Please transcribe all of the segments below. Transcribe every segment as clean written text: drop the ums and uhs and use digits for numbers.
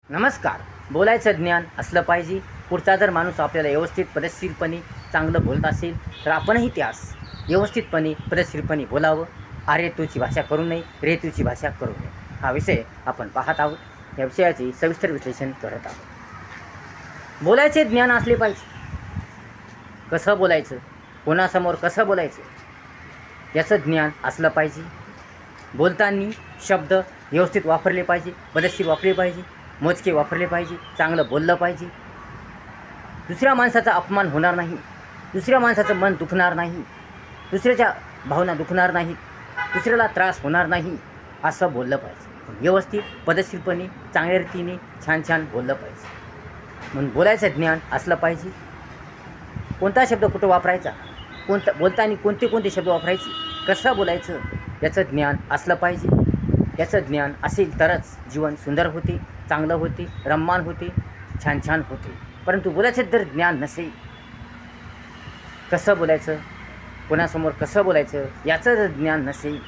नमस्कार. बोलायचं ज्ञान असलं पाहिजे. पुढचा जर माणूस आपल्याला व्यवस्थित पद्धतशीरपणे चांगलं बोलत असेल तर आपणही त्यास व्यवस्थितपणे पद्धतशीरपणे बोलावं. अरे तूची भाषा करू नये, रे तूची भाषा करू नये. हा विषय आपण पाहत आहोत. या विषयाचे सविस्तर विश्लेषण करत आहोत. बोलायचे ज्ञान असले पाहिजे. कसं बोलायचं, कोणासमोर कसं बोलायचं याचं ज्ञान असलं पाहिजे. बोलताना शब्द व्यवस्थित वापरले पाहिजे, पद्धतशीर वापरले पाहिजे, मोजके वापरले पाहिजे, चांगलं बोललं पाहिजे. दुसऱ्या माणसाचा अपमान होणार नाही, दुसऱ्या माणसाचं मन दुखणार नाही, दुसऱ्याच्या भावना दुखणार नाहीत, दुसऱ्याला त्रास होणार नाही असं बोललं पाहिजे. व्यवस्थित पद्धतशीरपणे चांगल्या रीतीने छान छान बोललं पाहिजे. म्हणून बोलायचं ज्ञान असलं पाहिजे. कोणता शब्द कुठं वापरायचा, बोलताना कोणते कोणते शब्द वापरायचे, कसं बोलायचं याचं ज्ञान असलं पाहिजे. याचं ज्ञान असेल तरच जीवन सुंदर होते, चांगलं होते, रम्मान होते, छान छान होते. परंतु बोलायचं जर ज्ञान नसेल, कसं बोलायचं, कोणासमोर कसं बोलायचं याचं जर ज्ञान नसेल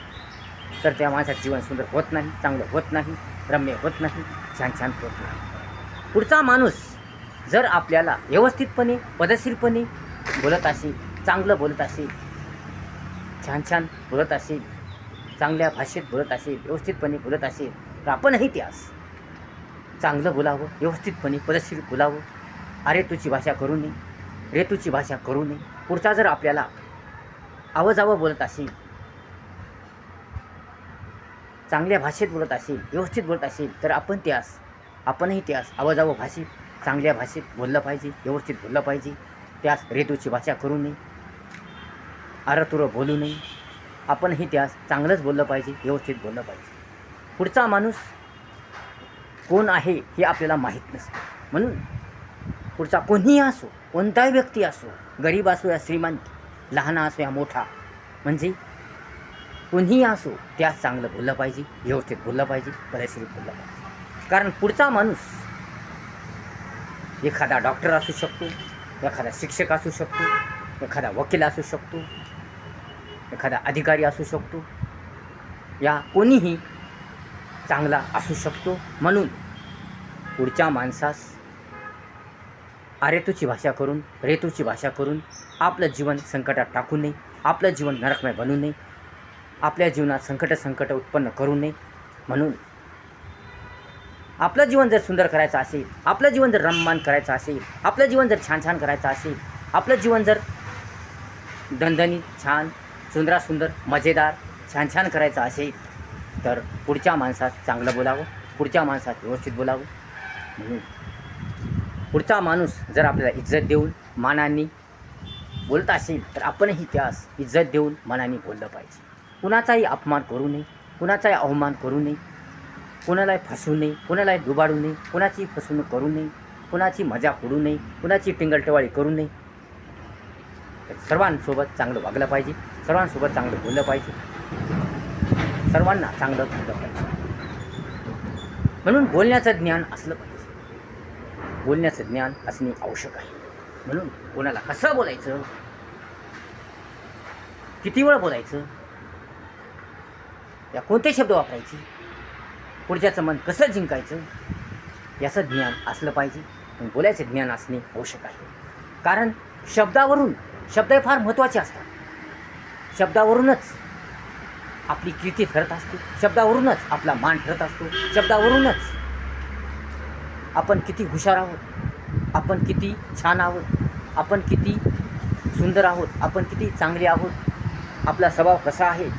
तर त्या माणसाचं जीवन सुंदर होत नाही, चांगलं होत नाही, रम्य होत नाही, छान छान होत नाही. पुढचा माणूस जर आपल्याला व्यवस्थितपणे पद्धतशीरपणे बोलत असेल, चांगलं बोलत असेल, छान छान बोलत असेल, चांगल्या भाषेत बोलत असेल, व्यवस्थितपणे बोलत असेल तर आपणही त्यास चांगलं बोलावं, व्यवस्थितपणे पद्धतशीर बोलावं. अरे तुझी भाषा करू नये, रे तुझी भाषा करू नये. पुढचा जर आपल्याला आवाजावं बोलत असेल, चांगल्या भाषेत बोलत असेल, व्यवस्थित बोलत असेल तर आपणही त्यास आवाजावं भाषेत, चांगल्या भाषेत बोललं पाहिजे, व्यवस्थित बोललं पाहिजे. त्यास रे तुझी भाषा करू नये, आरतुरं बोलू नये. आपणही त्यास चांगलंच बोललं पाहिजे, व्यवस्थित बोललं पाहिजे. पुढचा माणूस कोण आहे हे आपल्याला माहीत नसतं. म्हणून पुढचा कोणीही असो, कोणताही व्यक्ती असो, गरीब असो या श्रीमंत, लहान असो या मोठा, म्हणजे कोणीही असो त्यास चांगलं बोललं पाहिजे, व्यवस्थित बोललं पाहिजे, पद्धतशीर बोललं पाहिजे. कारण पुढचा माणूस एखादा डॉक्टर असू शकतो, एखादा शिक्षक असू शकतो, एखादा वकील असू शकतो, एखादा अधिकारी असू शकतो, या कोणीही चांगला असू शकतो. म्हणून पुढच्या माणसास आरेतूची भाषा करून, रेतूची भाषा करून आपलं जीवन संकटात टाकू नये, आपलं जीवन नरकमय बनवू नये, आपल्या जीवनात संकट उत्पन्न करू नये. म्हणून आपलं जीवन जर सुंदर करायचं असेल, आपलं जीवन जर रममान करायचं असेल, आपलं जीवन जर छान छान करायचं असेल, आपलं जीवन जर दणदणीत छान सुंदर मजेदार छान छान करायचं असेल तर पुढच्या माणसास चांगलं बोलावं, पुढच्या माणसास व्यवस्थित बोलावं. म्हणून पुढचा माणूस जर आपल्याला इज्जत देऊन मानाने बोलत असेल तर आपणही त्यास इज्जत देऊन मनाने बोललं पाहिजे. कुणाचाही अपमान करू नये, कुणाचाही अवमान करू नये, कुणालाही फसवू नये, कुणालाही डुबाडू नये, कुणाची फसवणूक करू नये, कुणाची मजाक उडू नये, कुणाची टिंगलटवाळी करू नये. सर्वांसोबत चांगलं वागलं पाहिजे, सर्वांसोबत चांगलं बोललं पाहिजे, सर्वांना चांगलं बोललं पाहिजे. म्हणून बोलण्याचं ज्ञान असलं पाहिजे, बोलण्याचं ज्ञान असणे आवश्यक आहे. म्हणून कोणाला कसं बोलायचं, किती वेळ बोलायचं, या कोणते शब्द वापरायचे, पुढच्याचं मन कसं जिंकायचं याचं ज्ञान असलं पाहिजे. बोलायचं ज्ञान असणे आवश्यक आहे. कारण शब्द फार महत्त्वाचे असतात. शब्दावरूनच आपली कीर्ती ठरत असते, शब्दावरूनच आपला मान ठरत असतो, शब्दावरूनच आपण किती हुशार आहोत, आपण किती छान आहोत, आपण किती सुंदर आहोत, आपण किती चांगले आहोत, आपला स्वभाव कसा आहे,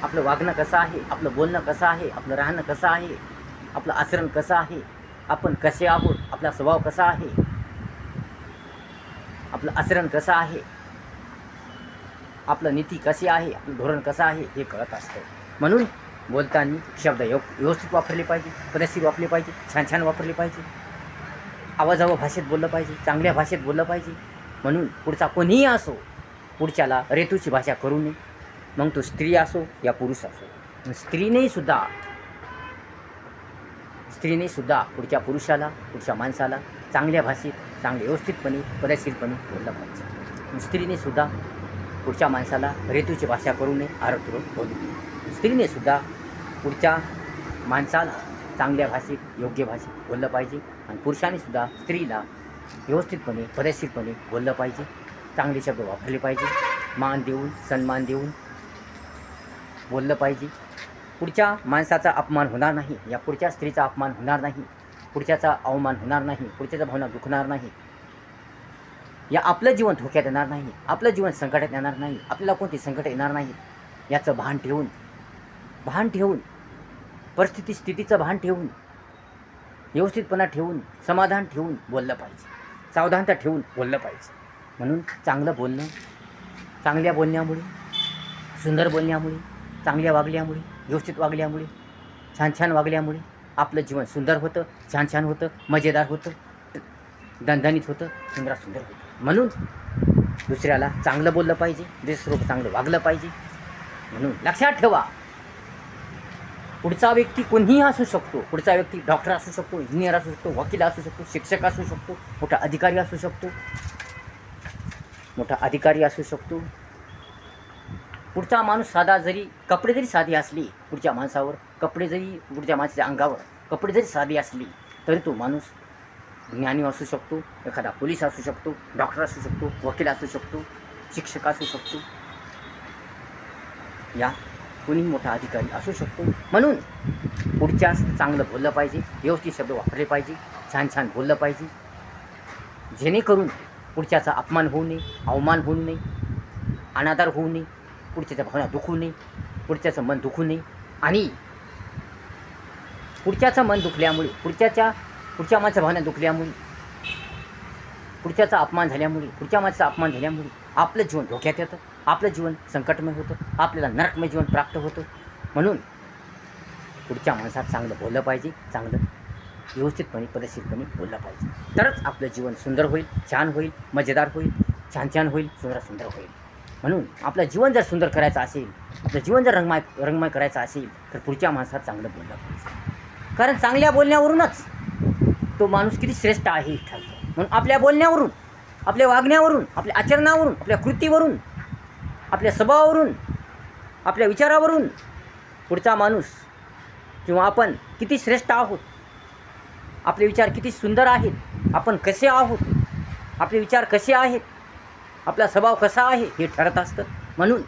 आपलं वागणं कसं आहे, आपलं बोलणं कसं आहे, आपलं राहणं कसं आहे, आपलं आचरण कसं आहे, आपण कसे आहोत, आपला स्वभाव कसा आहे, आपलं आचरण कसं आहे, आपलं नीती कशी आहे, आपलं धोरण कसं आहे हे कळत असतं. म्हणून बोलताना शब्द व्यवस्थित वापरले पाहिजे, पद्धतशीर वापरले पाहिजे, छान छान वापरले पाहिजे, आवाजावं भाषेत बोललं पाहिजे, चांगल्या भाषेत बोललं पाहिजे. म्हणून पुढचा कोणीही असो, पुढच्याला रेतूची भाषा करू नये. मग तो स्त्री असो या पुरुष असो. स्त्रीने सुद्धा पुढच्या पुरुषाला, पुढच्या माणसाला चांगल्या भाषेत, चांगल्या व्यवस्थितपणे, पद्धतशीरपणे बोललं पाहिजे. स्त्रीने सुद्धा पुढच्या माणसाला रेतूची भाषा करू नये, आरतुरं बोलू नये. स्त्रीने सुद्धा पुढच्या माणसाला चांगल्या भाषेत योग्य भाषेत बोललं पाहिजे. आणि पुरुषांनी सुद्धा स्त्रीला व्यवस्थितपणे पद्धतशीरपणे बोललं पाहिजे. चांगले शब्द वापरले पाहिजे. मान देऊन सन्मान देऊन बोललं पाहिजे. पुढच्या माणसाचा अपमान होणार नाही, या पुढच्या स्त्रीचा अपमान होणार नाही, पुढच्याचा अवमान होणार नाही, पुढच्याच्या भावना दुखणार नाही, या आपलं जीवन धोक्यात येणार नाही, आपलं जीवन संकटात येणार नाही, आपल्याला कोणती संकट येणार नाही याचं भान ठेवून परिस्थिती स्थितीचं भान ठेवून व्यवस्थितपणा ठेवून समाधान ठेवून बोललं पाहिजे. सावधानता ठेवून बोललं पाहिजे. म्हणून चांगलं बोलणं, चांगल्या बोलण्यामुळे, सुंदर बोलण्यामुळे, चांगल्या वागल्यामुळे, व्यवस्थित वागल्यामुळे, छान वागल्यामुळे आपलं जीवन सुंदर होतं, छान होतं, मजेदार होतं, दणदणीत होतं, सुंदर होतं. म्हणून दुसऱ्याला चांगलं बोललं पाहिजे, दुसरं चांगलं वागलं पाहिजे. म्हणून लक्षात ठेवा, पुढचा व्यक्ती कोणीही असू शकतो. पुढचा व्यक्ती डॉक्टर असू शकतो, इंजिनियर असू शकतो, वकील असू शकतो, शिक्षक असू शकतो, मोठा अधिकारी असू शकतो. पुढचा माणूस साधा जरी कपडे जरी साधी असली, पुढच्या माणसाच्या अंगावर कपडे जरी साधी असली तरी तो माणूस ज्ञानी असू शकतो, एखादा पोलीस असू शकतो, डॉक्टर असू शकतो, वकील असू शकतो, शिक्षक असू शकतो, या कोणी मोठा अधिकारी असू शकतो. म्हणून पुढच्यास चांगलं बोललं पाहिजे, व्यवस्थित शब्द वापरले पाहिजे, छान बोललं पाहिजे, जेणेकरून पुढच्याचा अपमान होऊ नये, अवमान होऊ नये, अनादर होऊ नये, पुढच्याच्या भावना दुखू नये, पुढच्याचं मन दुखू नये. आणि पुढच्याचं मन दुखल्यामुळे, पुढच्या माणसाच्या भावना दुखल्यामुळे, पुढच्या माणसाचा अपमान झाल्यामुळे आपलं जीवन धोक्यात येतं, आपलं जीवन संकटमय होतं, आपल्याला नरकमय जीवन प्राप्त होतं. म्हणून पुढच्या माणसात चांगलं बोललं पाहिजे, चांगलं व्यवस्थितपणे पद्धतशीरपणे बोललं पाहिजे. तरच आपलं जीवन सुंदर होईल, छान होईल, मजेदार होईल, छान होईल, सुंदर होईल. म्हणून आपलं जीवन जर सुंदर करायचं असेल, आपलं जीवन जर रंगमय करायचं असेल तर पुढच्या माणसात चांगलं बोललं पाहिजे. कारण चांगल्या बोलण्यावरूनच तो माणूस किती श्रेष्ठ आहे हे ठरतो. म्हणून आपल्या बोलण्यावरून, आपल्या वागण्यावरून, आपल्या आचरणावरून, आपल्या कृतीवरून, आपल्या स्वभावावरून, आपल्या विचारावरून पुढचा माणूस किंवा आपण किती श्रेष्ठ आहोत, आपले विचार किती सुंदर आहेत, आपण कसे आहोत, आपले विचार कसे आहेत, आपला स्वभाव कसा आहे हे ठरत असतं. म्हणून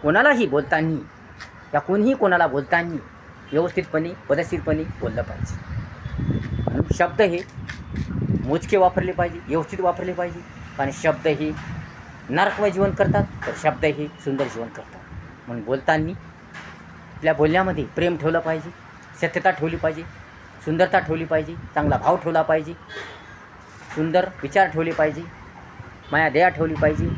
कोणालाही बोलताना, या कोणाला बोलताना व्यवस्थितपणे पद्धतशीरपणे बोललं पाहिजे. म्हणून शब्द हे मोजके वापरले पाहिजे, व्यवस्थित वापरले पाहिजे. आणि शब्द हे नरकमय जीवन करतात, तर शब्द हे सुंदर जीवन करतात. म्हणून बोलताना आपल्या बोलण्यामध्ये प्रेम ठेवलं पाहिजे, सत्यता ठेवली पाहिजे, सुंदरता ठेवली पाहिजे, चांगला भाव ठेवला पाहिजे, सुंदर विचार ठेवले पाहिजे, माया दया ठेवली पाहिजे,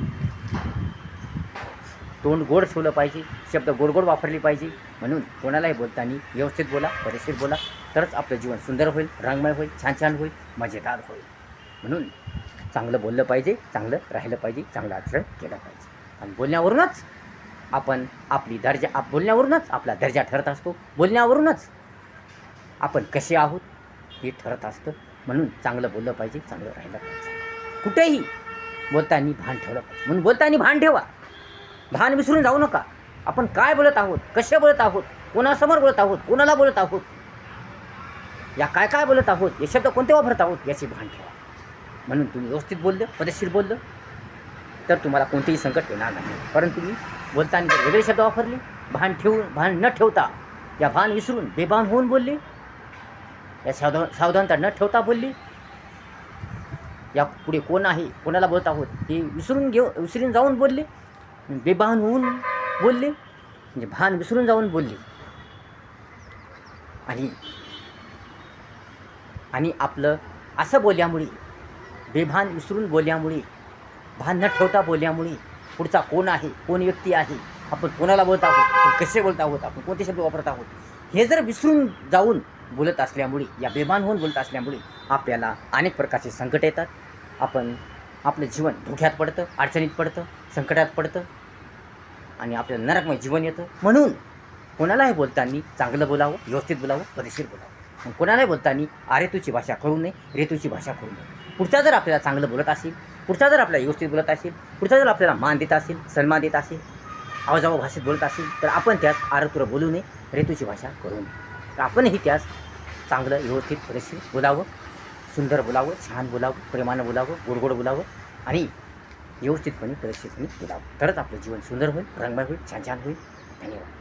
तोंड गोड ठेवलं पाहिजे, शब्द गोड वापरले पाहिजे. म्हणून कोणालाही बोलताना व्यवस्थित बोला, पद्धतशीर बोला, तरच आपलं जीवन सुंदर होईल, रंगमय होईल, छान होईल, मजेदार होईल. म्हणून चांगलं बोललं पाहिजे, चांगलं राहिलं पाहिजे, चांगलं आचरण केलं पाहिजे. आणि बोलण्यावरूनच बोलण्यावरूनच आपला दर्जा ठरत असतो, बोलण्यावरूनच आपण कसे आहोत हे ठरत असतं. म्हणून चांगलं बोललं पाहिजे, चांगलं राहिलं पाहिजे. कुठेही बोलताना भान ठेवलं पाहिजे. म्हणून बोलताना भान ठेवा, भान विसरून जाऊ नका. आपण काय बोलत आहोत, कसे बोलत आहोत, कोणासमोर बोलत आहोत, कोणाला बोलत आहोत, या काय बोलत आहोत, हे शब्द कोणते वापरत आहोत याचे भान ठेवा. म्हणून तुम्ही व्यवस्थित बोललं, पद्धतशीर बोललं तर तुम्हाला कोणतेही संकट येणार नाही. परंतु तुम्ही बोलताना जर वेगळे शब्द वापरले, भान न ठेवता, या भान विसरून बेभान होऊन बोलले, या सावधानता न ठेवता बोलले, या पुढे कोण आहे, कोणाला बोलत आहोत हे विसरून जाऊन बोलले, बेभान होऊन बोलले, म्हणजे भान विसरून जाऊन बोलले. आणि आपलं असं बोलल्यामुळे, बेभान विसरून बोलल्यामुळे, भान न ठेवता बोलल्यामुळे पुढचा कोण आहे, कोण व्यक्ती आहे, आपण कोणाला बोलत आहोत, कसे बोलत आहोत, आपण कोणते शब्द वापरत आहोत हे जर विसरून जाऊन बोलत असल्यामुळे, या बेभान होऊन बोलत असल्यामुळे आपल्याला अनेक प्रकारचे संकट येतात. आपलं जीवन धोक्यात पडतं, अडचणीत पडतं, संकटात पडतं आणि आपल्याला नरकमय जीवन येतं. म्हणून कोणालाही बोलताना चांगलं बोलावं, व्यवस्थित बोलावं, पद्धतशीर बोलावं. मग कोणालाही बोलताना आरेतूची भाषा करू नये, रेतूची भाषा करू नये. पुढचा जर आपल्याला चांगलं बोलत असेल, पुढचा जर आपल्याला व्यवस्थित बोलत असेल, पुढचा जर आपल्याला मान देत असेल, सन्मान देत असेल, आवाजावा भाषेत बोलत असेल तर आपण त्यास आरतुर बोलू नये, रेतूची भाषा करू नये. तर आपणही त्यास चांगलं व्यवस्थित पद्धतशीर बोलावं, सुंदर बोलावं, छान बोलावं, प्रेमानं बोलावं, गोड बोलावं आणि व्यवस्थितपणे पद्धतशीरपणे बोलावं. तरच आपलं जीवन सुंदर होईल, रंगमय होईल, छान होईल. धन्यवाद.